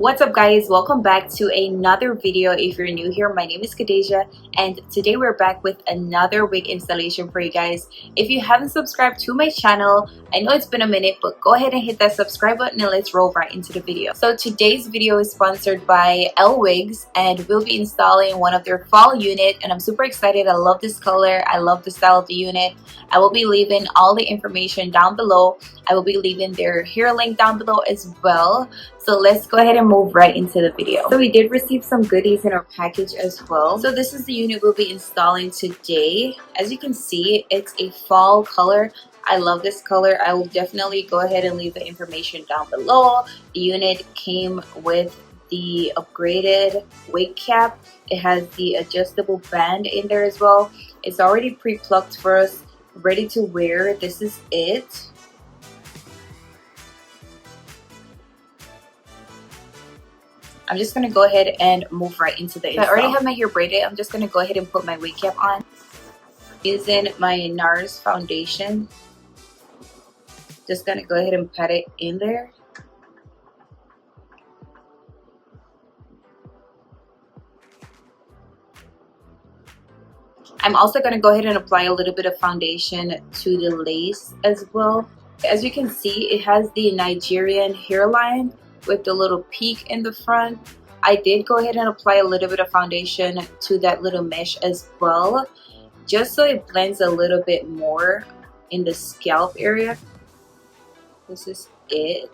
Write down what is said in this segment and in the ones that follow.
What's up guys, welcome back to another video. If you're new here, my name is Khadijah and today we're back with another wig installation for you guys. If you haven't subscribed to my channel, I know it's been a minute, but go ahead and hit that subscribe button and let's roll right into the video. So today's video is sponsored by Lwigs and we'll be installing one of their fall unit and I'm super excited. I love this color, I love the style of the unit. I will be leaving all the information down below. I will be leaving their hair link down below as well. So let's go ahead and move right into the video. So we did receive some goodies in our package as well. So this is the unit we'll be installing today. As you can see, it's a fall color. I love this color. I will definitely go ahead and leave the information down below. The unit came with the upgraded wig cap. It has the adjustable band in there as well. It's already pre-plucked for us, ready to wear. This is it. I'm just going to go ahead and move right into the install. I already have my hair braided. I'm just going to go ahead and put my wig cap on. Using my NARS foundation. Just going to go ahead and pat it in there. I'm also going to go ahead and apply a little bit of foundation to the lace as well. As you can see, it has the Nigerian hairline with the little peak in the front. I did go ahead and apply a little bit of foundation to that little mesh as well, just so it blends a little bit more in the scalp area. This is it.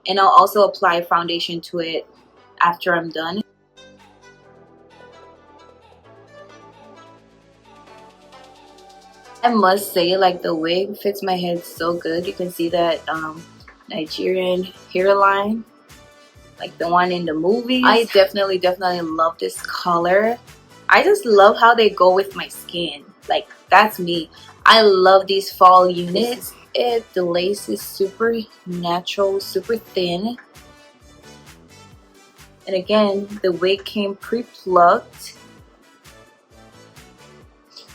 And I'll also apply foundation to it after I'm done. I must say, like, the wig fits my head so good. You can see that Nigerian hairline, like the one in the movies. I definitely love this color. I just love how they go with my skin. Like, that's me. I love these fall units. The lace is super natural, super thin. And again, the wig came pre-plucked.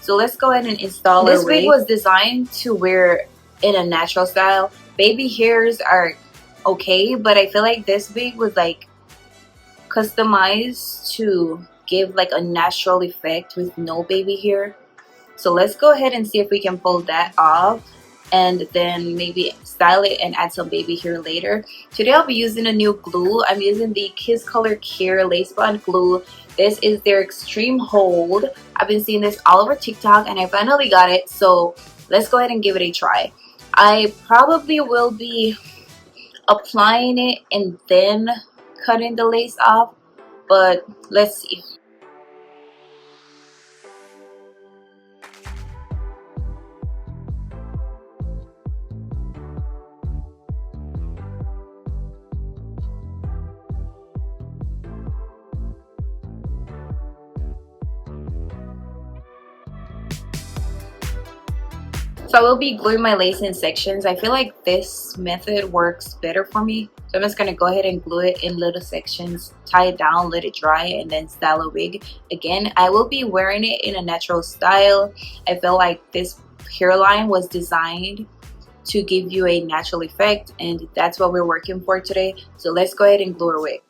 So let's go ahead and install this wig. Was designed to wear in a natural style. Baby hairs are okay, but I feel like this wig was like customized to give like a natural effect with no baby hair. So let's go ahead and see if we can pull that off and then maybe style it and add some baby hair later. Today I'll be using a new glue. I'm using the Kiss Color Care Lace Bond glue. This is their extreme hold. I've been seeing this all over TikTok and I finally got it. So let's go ahead and give it a try. I probably will be applying it and then cutting the lace off, but let's see. So I will be gluing my lace in sections. I feel like this method works better for me. So I'm just going to go ahead and glue it in little sections, tie it down, let it dry, and then style a wig. Again, I will be wearing it in a natural style. I feel like this hairline was designed to give you a natural effect, and that's what we're working for today. So let's go ahead and glue our wig.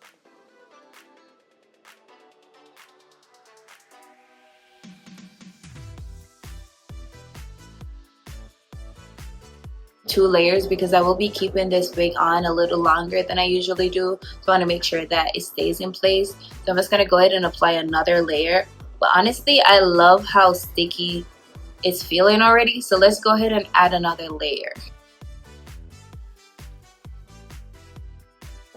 Two layers because I will be keeping this wig on a little longer than I usually do, so I want to make sure that it stays in place. So I'm just going to go ahead and apply another layer, but honestly I love how sticky it's feeling already, so let's go ahead and add another layer.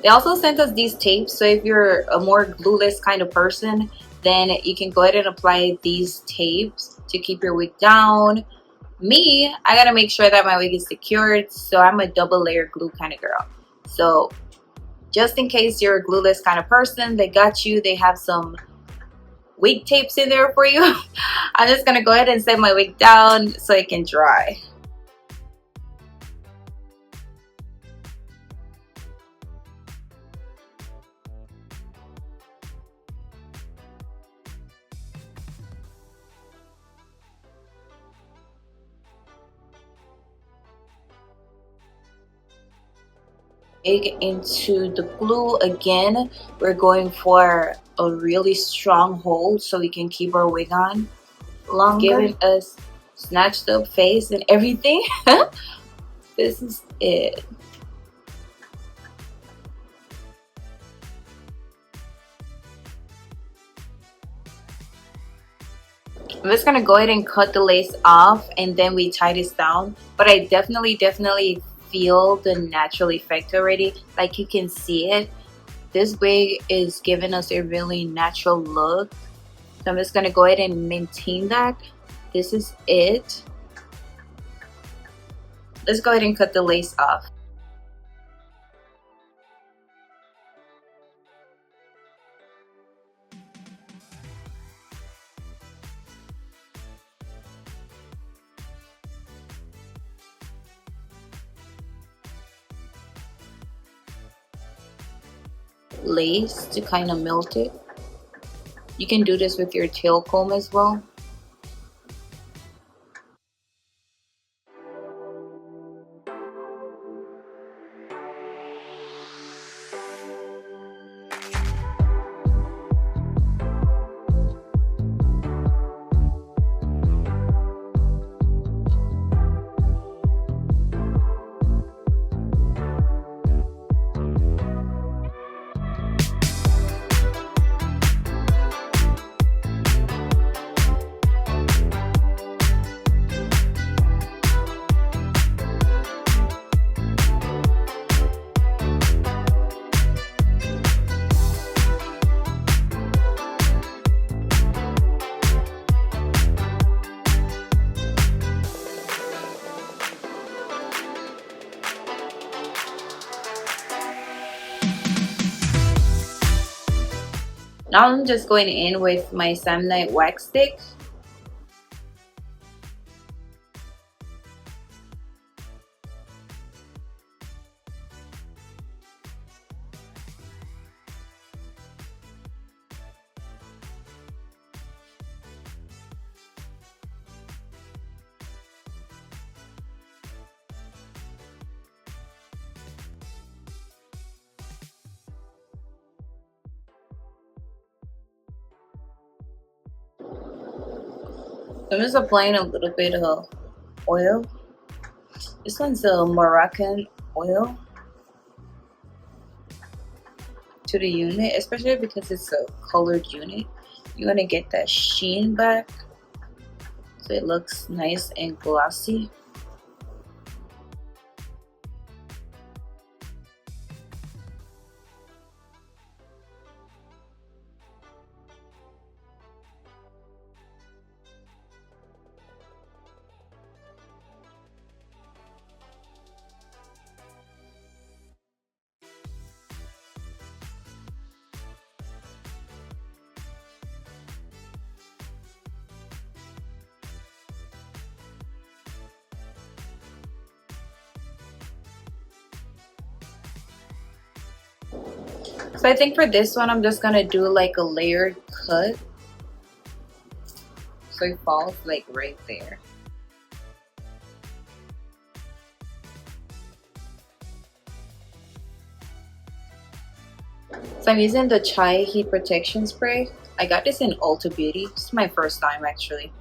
They also sent us these tapes, so if you're a more glueless kind of person, then you can go ahead and apply these tapes to keep your wig down. Me, I gotta make sure that my wig is secured, so I'm a double layer glue kind of girl. So just in case you're a glueless kind of person, they got you. They have some wig tapes in there for you. I'm just gonna go ahead and set my wig down so it can dry. into the glue again. We're going for a really strong hold so we can keep our wig on longer, giving us snatched up face and everything. This is it. I'm just gonna go ahead and cut the lace off and then we tie this down, but I definitely feel the natural effect already. Like you can see it, this wig is giving us a really natural look, so I'm just gonna go ahead and maintain that. This is it. Let's go ahead and cut the lace off. Lace to kind of melt it. You can do this with your tail comb as well. Now I'm just going in with my Skinlike wax stick. I'm just applying a little bit of oil. This one's a Moroccan oil to the unit, especially because it's a colored unit. You want to get that sheen back so it looks nice and glossy. So I think for this one, I'm just gonna do like a layered cut, so it falls like right there. So I'm using the Chai Heat Protection Spray. I got this in Ulta Beauty. This is my first time actually.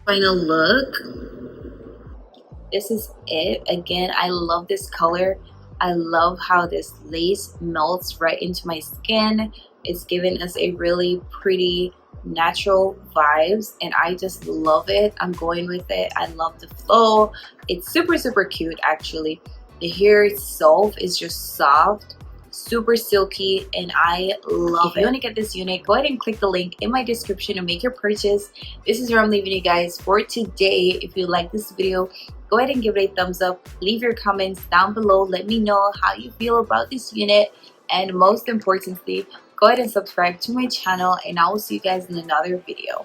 Final look. This is it. Again, I love this color. I love how this lace melts right into my skin. It's giving us a really pretty natural vibes and I just love it. I'm going with it. I love the flow. It's super cute actually. The hair itself is just soft, super silky, and I love it. If you want to get this unit, go ahead and click the link in my description and make your purchase. This is where I'm leaving you guys for today. If you like this video, go ahead and give it a thumbs up. Leave your comments down below. Let me know how you feel about this unit, and most importantly, go ahead and subscribe to my channel, and I will see you guys in another video.